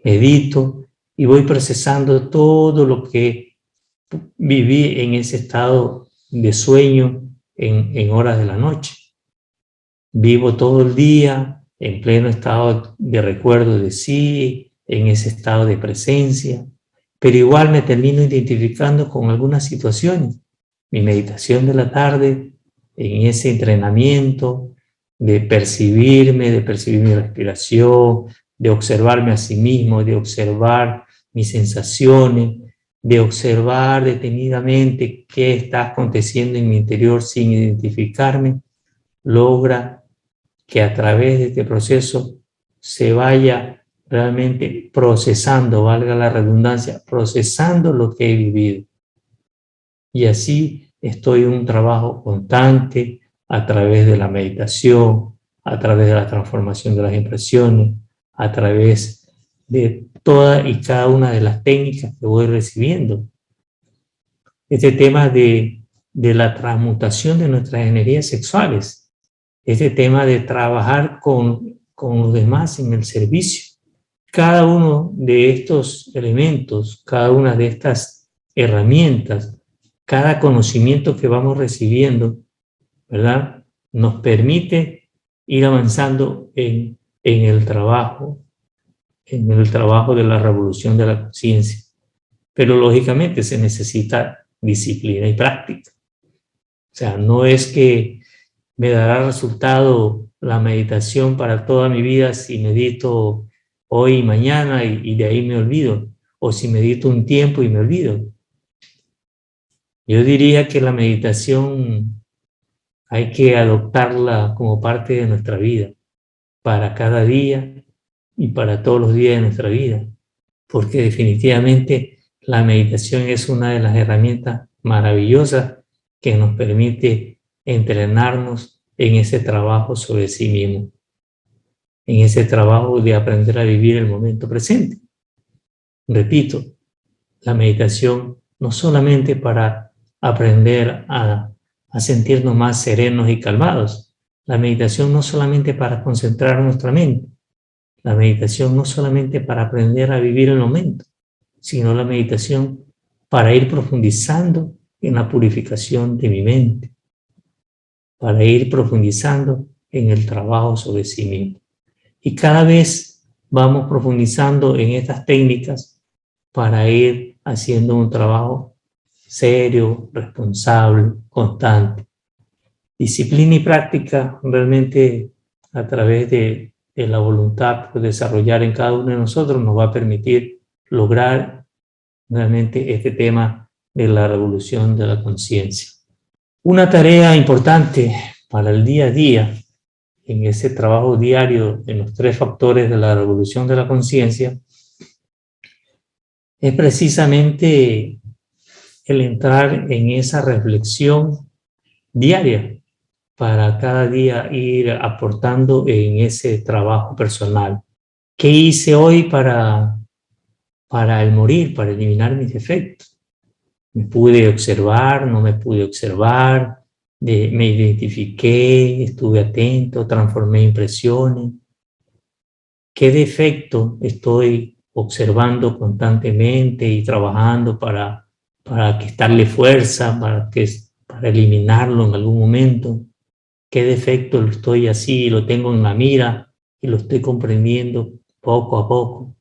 medito y voy procesando todo lo que viví en ese estado de sueño en horas de la noche. vivo todo el día en pleno estado de recuerdo de sí, en ese estado de presencia, pero igual me termino identificando con algunas situaciones. Mi meditación de la tarde, en ese entrenamiento de percibirme, de percibir mi respiración, de observarme a sí mismo, de observar mis sensaciones, de observar detenidamente qué está aconteciendo en mi interior sin identificarme, logra que a través de este proceso se vaya realmente procesando, valga la redundancia, procesando lo que he vivido. Y así estoy en un trabajo constante a través de la meditación, a través de la transformación de las impresiones, a través de toda y cada una de las técnicas que voy recibiendo. Este tema de la transmutación de nuestras energías sexuales, este tema de trabajar con los demás en el servicio. Cada uno de estos elementos, cada una de estas herramientas, cada conocimiento que vamos recibiendo, ¿verdad?, nos permite ir avanzando en el trabajo de la revolución de la conciencia. Pero lógicamente se necesita disciplina y práctica. O sea, no es que me dará resultado la meditación para toda mi vida si medito hoy y mañana y de ahí me olvido, o si medito un tiempo y me olvido. Yo diría que la meditación hay que adoptarla como parte de nuestra vida, para cada día y para todos los días de nuestra vida, porque definitivamente la meditación es una de las herramientas maravillosas que nos permite entrenarnos en ese trabajo sobre sí mismo, en ese trabajo de aprender a vivir el momento presente. Repito, la meditación no solamente para aprender a sentirnos más serenos y calmados, la meditación no solamente para concentrar nuestra mente, la meditación no solamente para aprender a vivir el momento, sino la meditación para ir profundizando en la purificación de mi mente, para ir profundizando en el trabajo sobre sí mismo. Y cada vez vamos profundizando en estas técnicas para ir haciendo un trabajo serio, responsable, constante. Disciplina y práctica realmente a través de la voluntad por desarrollar en cada uno de nosotros nos va a permitir lograr realmente este tema de la revolución de la conciencia. Una tarea importante para el día a día en ese trabajo diario en los 3 factores de la revolución de la conciencia es precisamente el entrar en esa reflexión diaria para cada día ir aportando en ese trabajo personal. ¿Qué hice hoy para el morir, para eliminar mis defectos? ¿Me pude observar? ¿No me pude observar? Me identifiqué, estuve atento, transformé impresiones. ¿Qué defecto estoy observando constantemente y trabajando para quitarle fuerza, para eliminarlo en algún momento? ¿Qué defecto lo estoy así, lo tengo en la mira y lo estoy comprendiendo poco a poco?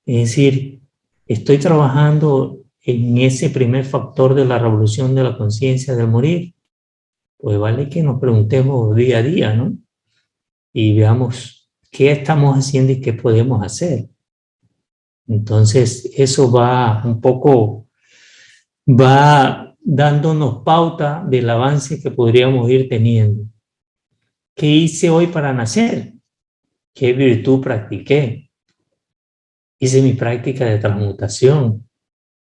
Es decir, estoy trabajando en ese primer factor de la revolución de la conciencia del morir. Pues vale que nos preguntemos día a día, ¿no? Y veamos qué estamos haciendo y qué podemos hacer. Entonces, eso va dándonos pauta del avance que podríamos ir teniendo. ¿Qué hice hoy para nacer? ¿Qué virtud practiqué? Hice mi práctica de transmutación.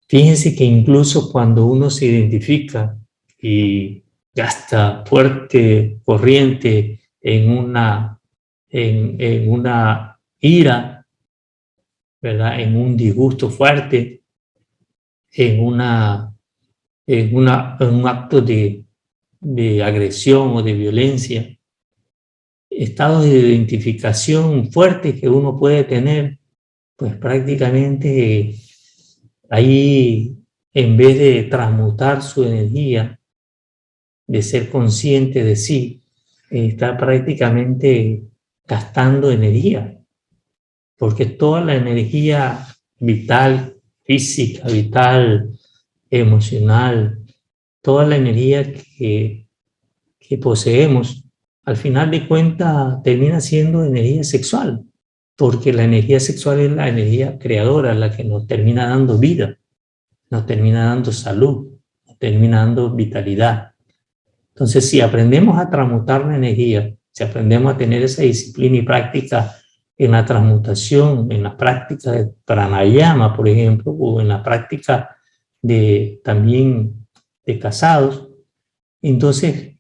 Fíjense que incluso cuando uno se identifica y gasta fuerte corriente en una ira, ¿verdad?, en un disgusto fuerte, en un acto de agresión o de violencia, estados de identificación fuertes que uno puede tener, pues prácticamente ahí, en vez de transmutar su energía, de ser consciente de sí, está prácticamente gastando energía, porque toda la energía vital, física, vital, emocional, toda la energía que poseemos, al final de cuentas termina siendo energía sexual, porque la energía sexual es la energía creadora, la que nos termina dando vida, nos termina dando salud, nos termina dando vitalidad. Entonces, si aprendemos a transmutar la energía, si aprendemos a tener esa disciplina y práctica en la transmutación, en la práctica de pranayama, por ejemplo, o en la práctica también de casados, entonces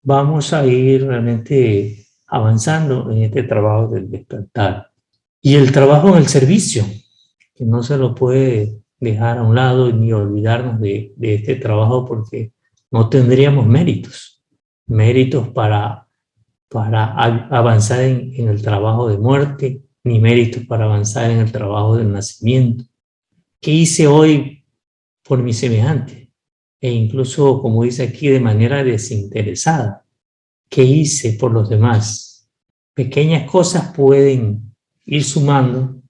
vamos a ir realmente avanzando en este trabajo del despertar. Y el trabajo en el servicio, que no se lo puede dejar a un lado ni olvidarnos de este trabajo, porque no tendríamos méritos para avanzar en el trabajo de muerte, ni méritos para avanzar en el trabajo del nacimiento. ¿Qué hice hoy por mi semejante? E incluso, como dice aquí, de manera desinteresada. ¿Qué hice por los demás? Pequeñas cosas pueden ir sumando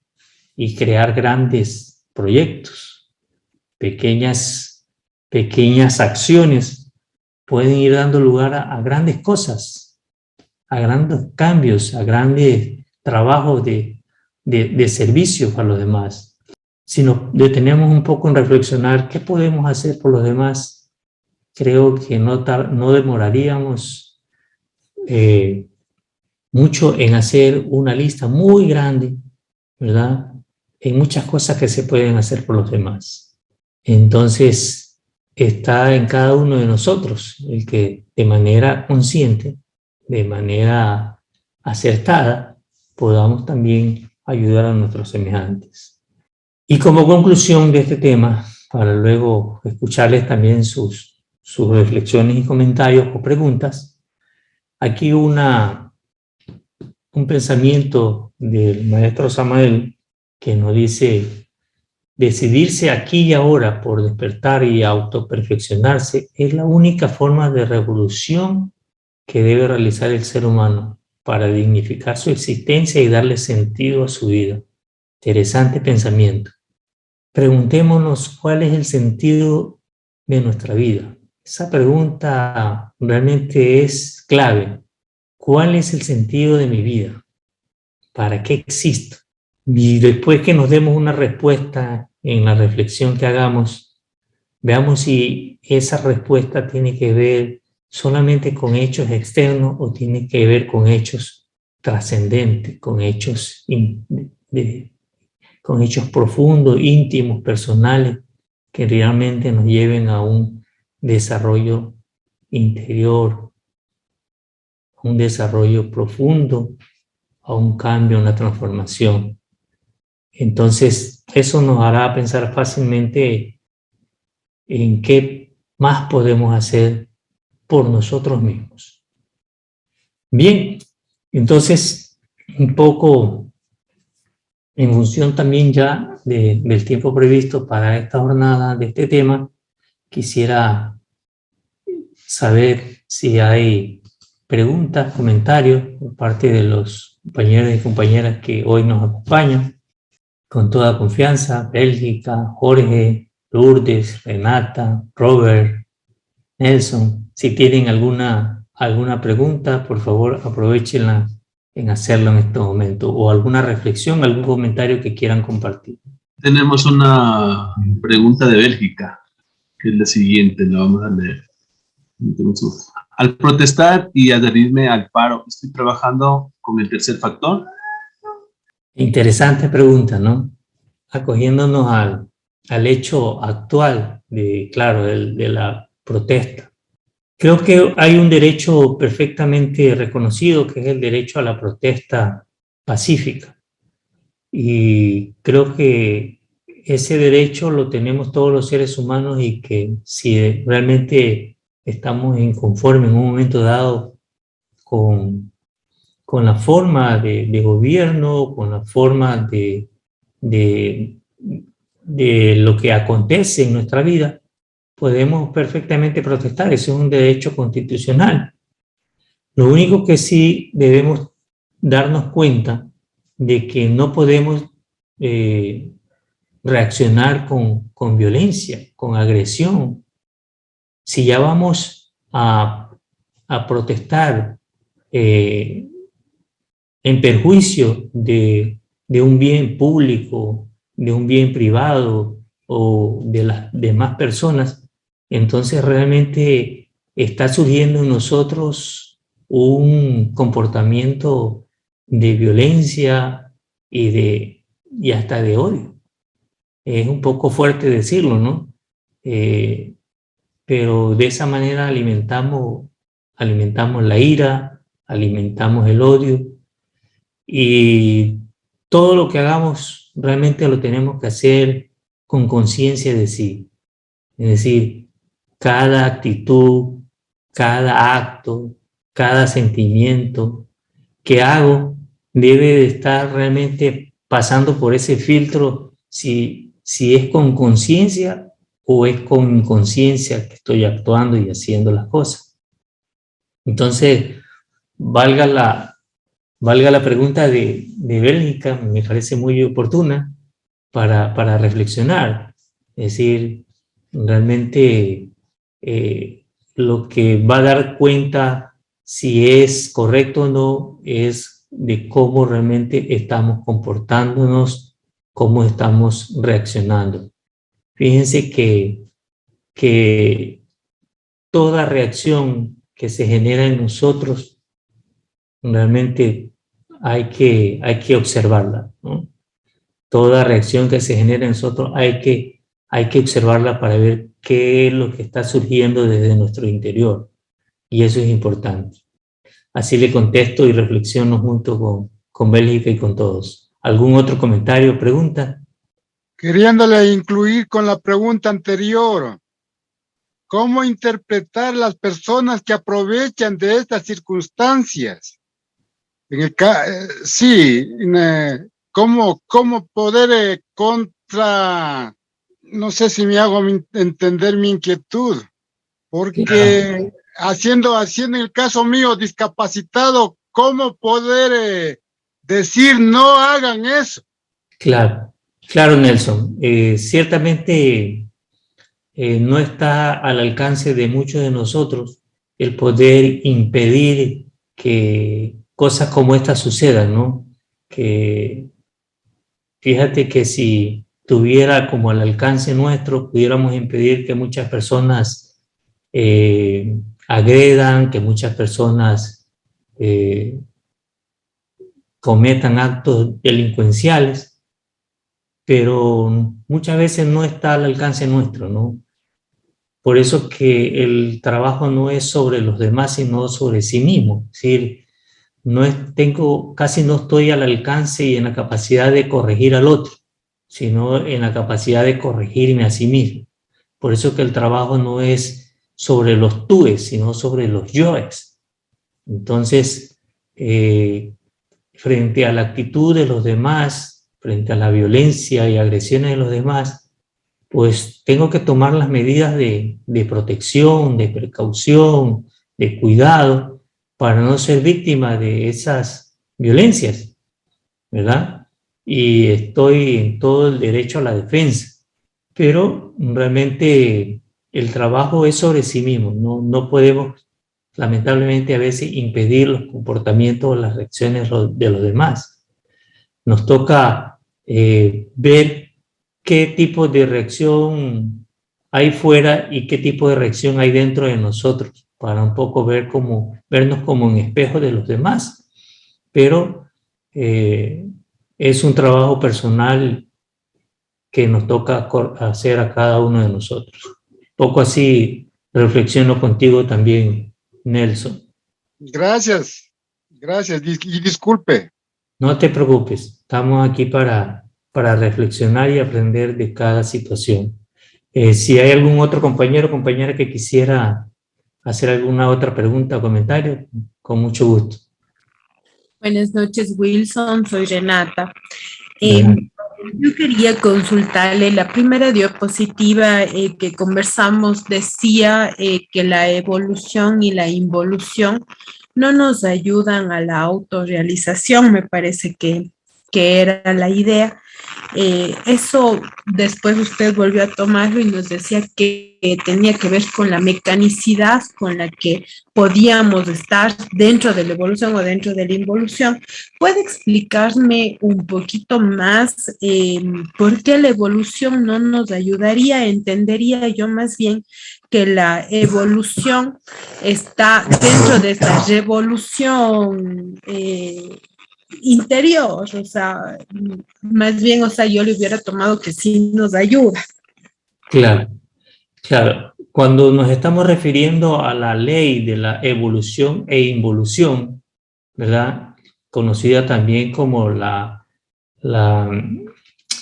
y crear grandes proyectos. Pequeñas acciones pueden ir dando lugar a grandes cosas, a grandes cambios, a grandes trabajos de servicio para los demás. Si nos detenemos un poco en reflexionar qué podemos hacer por los demás, creo que no demoraríamos mucho en hacer una lista muy grande, ¿verdad? En muchas cosas que se pueden hacer por los demás. Entonces, está en cada uno de nosotros el que de manera consciente, de manera acertada, podamos también ayudar a nuestros semejantes. Y como conclusión de este tema, para luego escucharles también sus reflexiones y comentarios o preguntas, aquí un pensamiento del maestro Samael que nos dice: decidirse aquí y ahora por despertar y autoperfeccionarse es la única forma de revolución que debe realizar el ser humano para dignificar su existencia y darle sentido a su vida. Interesante pensamiento. Preguntémonos cuál es el sentido de nuestra vida. Esa pregunta realmente es clave. ¿Cuál es el sentido de mi vida? ¿Para qué existo? Y después que nos demos una respuesta en la reflexión que hagamos, veamos si esa respuesta tiene que ver solamente con hechos externos o tiene que ver con hechos trascendentes, con hechos profundos, íntimos, personales, que realmente nos lleven a un desarrollo interior, a un desarrollo profundo, a un cambio, una transformación. Entonces, eso nos hará pensar fácilmente en qué más podemos hacer por nosotros mismos. Bien, entonces, un poco en función también ya del tiempo previsto para esta jornada de este tema, quisiera saber si hay preguntas, comentarios por parte de los compañeros y compañeras que hoy nos acompañan. Con toda confianza, Bélgica, Jorge, Lourdes, Renata, Robert, Nelson. Si tienen alguna pregunta, por favor, aprovechenla en hacerlo en este momento, o alguna reflexión, algún comentario que quieran compartir. Tenemos una pregunta de Bélgica, que es la siguiente, la vamos a leer. Al protestar y adherirme al paro, ¿estoy trabajando con el tercer factor? Interesante pregunta, ¿no? Acogiéndonos al hecho actual de la protesta. Creo que hay un derecho perfectamente reconocido, que es el derecho a la protesta pacífica. Y creo que ese derecho lo tenemos todos los seres humanos, y que si realmente estamos inconformes en un momento dado con la forma de gobierno, con la forma de lo que acontece en nuestra vida, podemos perfectamente protestar. Eso es un derecho constitucional. Lo único que sí debemos darnos cuenta de que no podemos reaccionar con violencia, con agresión. Si ya vamos a protestar en perjuicio de un bien público, de un bien privado o de las demás personas, entonces realmente está surgiendo en nosotros un comportamiento de violencia y hasta de odio. Es un poco fuerte decirlo, ¿no? Pero de esa manera alimentamos la ira, alimentamos el odio, y todo lo que hagamos realmente lo tenemos que hacer con conciencia de sí. Es decir, cada actitud, cada acto, cada sentimiento que hago debe de estar realmente pasando por ese filtro, si es con conciencia o es con inconsciencia que estoy actuando y haciendo las cosas. Entonces, valga la pregunta de Bélgica, me parece muy oportuna para reflexionar. Es decir, realmente lo que va a dar cuenta si es correcto o no es de cómo realmente estamos comportándonos, cómo estamos reaccionando. Fíjense que toda reacción que se genera en nosotros realmente hay que observarla, ¿no? Toda reacción que se genera en nosotros hay que observarla para ver qué es lo que está surgiendo desde nuestro interior, y eso es importante. Así le contesto y reflexiono junto con Bélgica y con todos. ¿Algún otro comentario o pregunta? Queriéndole incluir con la pregunta anterior, ¿cómo interpretar las personas que aprovechan de estas circunstancias? ¿Cómo poder no sé si me hago entender mi inquietud, porque claro, haciendo el caso mío, discapacitado, ¿cómo poder decir no hagan eso? Claro, Nelson. Ciertamente no está al alcance de muchos de nosotros el poder impedir que cosas como estas sucedan, ¿no? Que fíjate que si tuviera como al alcance nuestro, pudiéramos impedir que muchas personas agredan, que muchas personas cometan actos delincuenciales, pero muchas veces no está al alcance nuestro, ¿no? Por eso que el trabajo no es sobre los demás, sino sobre sí mismo. Es decir, casi no estoy al alcance y en la capacidad de corregir al otro, sino en la capacidad de corregirme a sí mismo. Por eso que el trabajo no es sobre los túes, sino sobre los yoes. Entonces, frente a la actitud de los demás, frente a la violencia y agresiones de los demás, pues tengo que tomar las medidas de protección, de precaución, de cuidado, para no ser víctima de esas violencias, ¿verdad? Y estoy en todo el derecho a la defensa, pero realmente el trabajo es sobre sí mismo. No podemos, lamentablemente, a veces impedir los comportamientos o las reacciones de los demás. Nos toca ver qué tipo de reacción hay fuera y qué tipo de reacción hay dentro de nosotros, para un poco vernos como en espejo de los demás. Pero es un trabajo personal que nos toca hacer a cada uno de nosotros. Poco así reflexiono contigo también, Nelson. Gracias, y disculpe. No te preocupes, estamos aquí para reflexionar y aprender de cada situación. Si hay algún otro compañero o compañera que quisiera hacer alguna otra pregunta o comentario, con mucho gusto. Buenas noches, Wilson, soy Renata. Yo quería consultarle, la primera diapositiva que conversamos decía que la evolución y la involución no nos ayudan a la autorrealización, me parece que era la idea. Eso después usted volvió a tomarlo y nos decía que tenía que ver con la mecanicidad con la que podíamos estar dentro de la evolución o dentro de la involución. ¿Puede explicarme un poquito más por qué la evolución no nos ayudaría? Entendería yo más bien que la evolución está dentro de esta revolución interior, o sea, más bien, o sea, yo le hubiera tomado que sí nos ayuda. Claro, claro. Cuando nos estamos refiriendo a la ley de la evolución e involución, ¿verdad? Conocida también como la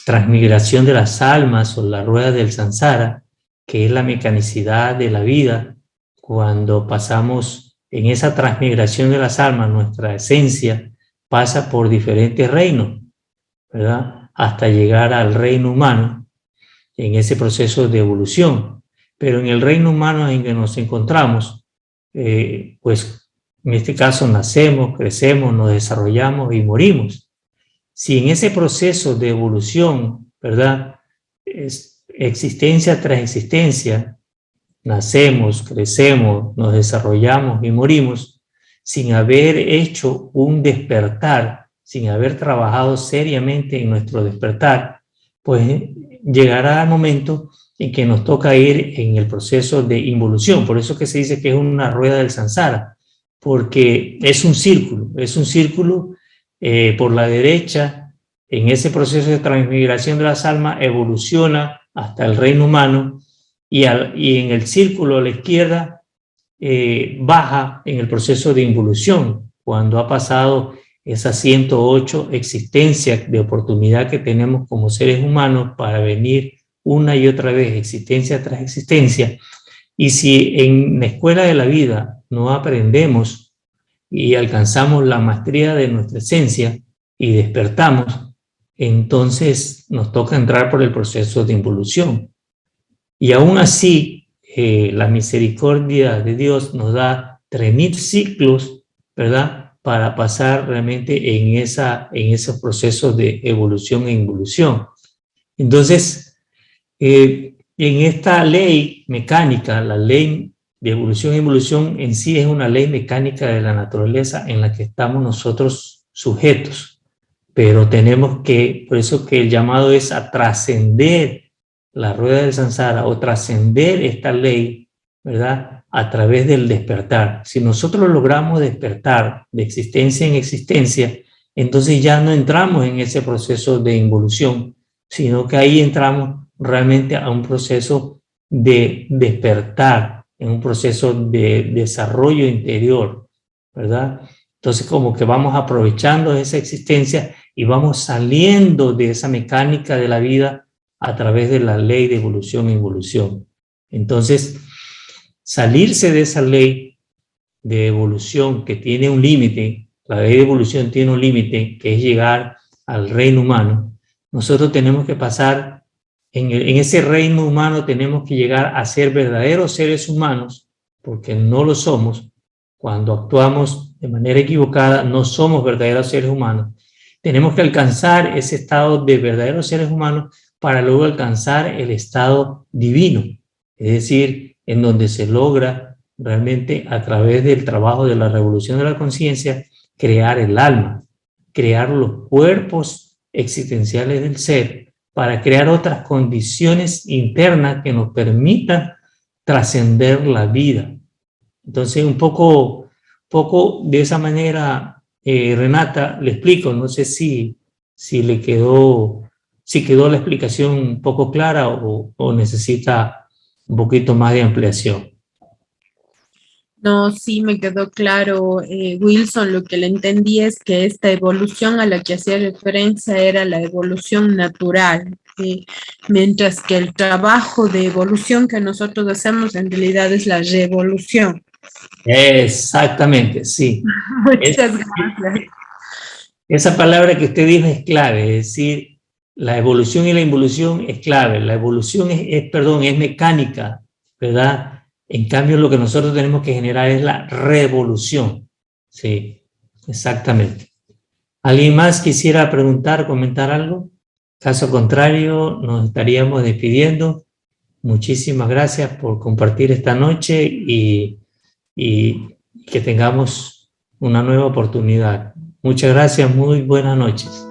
transmigración de las almas o la rueda del samsara, que es la mecanicidad de la vida, cuando pasamos en esa transmigración de las almas, nuestra esencia pasa por diferentes reinos, ¿verdad? Hasta llegar al reino humano, en ese proceso de evolución. Pero en el reino humano en que nos encontramos, pues en este caso nacemos, crecemos, nos desarrollamos y morimos. Si en ese proceso de evolución, ¿verdad? Es existencia tras existencia, nacemos, crecemos, nos desarrollamos y morimos, sin haber hecho un despertar, sin haber trabajado seriamente en nuestro despertar, pues llegará el momento en que nos toca ir en el proceso de involución. Por eso que se dice que es una rueda del samsara, porque es un círculo por la derecha. En ese proceso de transmigración de las almas evoluciona hasta el reino humano y en el círculo a la izquierda baja en el proceso de involución, cuando ha pasado esas 108 existencias de oportunidad que tenemos como seres humanos para venir una y otra vez, existencia tras existencia. Y si en la escuela de la vida no aprendemos y alcanzamos la maestría de nuestra esencia y despertamos, entonces nos toca entrar por el proceso de involución. Y aún así, la misericordia de Dios nos da 3000 ciclos, ¿verdad? Para pasar realmente en esos procesos de evolución e involución. Entonces, en esta ley mecánica, la ley de evolución e involución en sí es una ley mecánica de la naturaleza en la que estamos nosotros sujetos, pero tenemos que, por eso que el llamado es a trascender la rueda del samsara o trascender esta ley, ¿verdad? A través del despertar. Si nosotros logramos despertar de existencia en existencia, entonces ya no entramos en ese proceso de involución, sino que ahí entramos realmente a un proceso de despertar, en un proceso de desarrollo interior, ¿verdad? Entonces como que vamos aprovechando esa existencia y vamos saliendo de esa mecánica de la vida a través de la ley de evolución e involución. Entonces, salirse de esa ley de evolución que tiene un límite, la ley de evolución tiene un límite que es llegar al reino humano. Nosotros tenemos que pasar, en ese reino humano tenemos que llegar a ser verdaderos seres humanos, porque no lo somos. Cuando actuamos de manera equivocada, no somos verdaderos seres humanos. Tenemos que alcanzar ese estado de verdaderos seres humanos para luego alcanzar el estado divino, es decir, en donde se logra realmente a través del trabajo de la revolución de la conciencia crear el alma, crear los cuerpos existenciales del ser para crear otras condiciones internas que nos permitan trascender la vida. Entonces un poco de esa manera, Renata, le explico, no sé si le quedó la explicación un poco clara o necesita un poquito más de ampliación. No, sí me quedó claro, Wilson. Lo que le entendí es que esta evolución a la que hacía referencia era la evolución natural, mientras que el trabajo de evolución que nosotros hacemos en realidad es la revolución. Exactamente, sí. Muchas gracias. Esa palabra que usted dijo es clave, es decir, la evolución y la involución es clave. La evolución es mecánica, ¿verdad? En cambio, lo que nosotros tenemos que generar es la revolución. Sí, exactamente. ¿Alguien más quisiera preguntar, comentar algo? Caso contrario, nos estaríamos despidiendo. Muchísimas gracias por compartir esta noche y que tengamos una nueva oportunidad. Muchas gracias, muy buenas noches.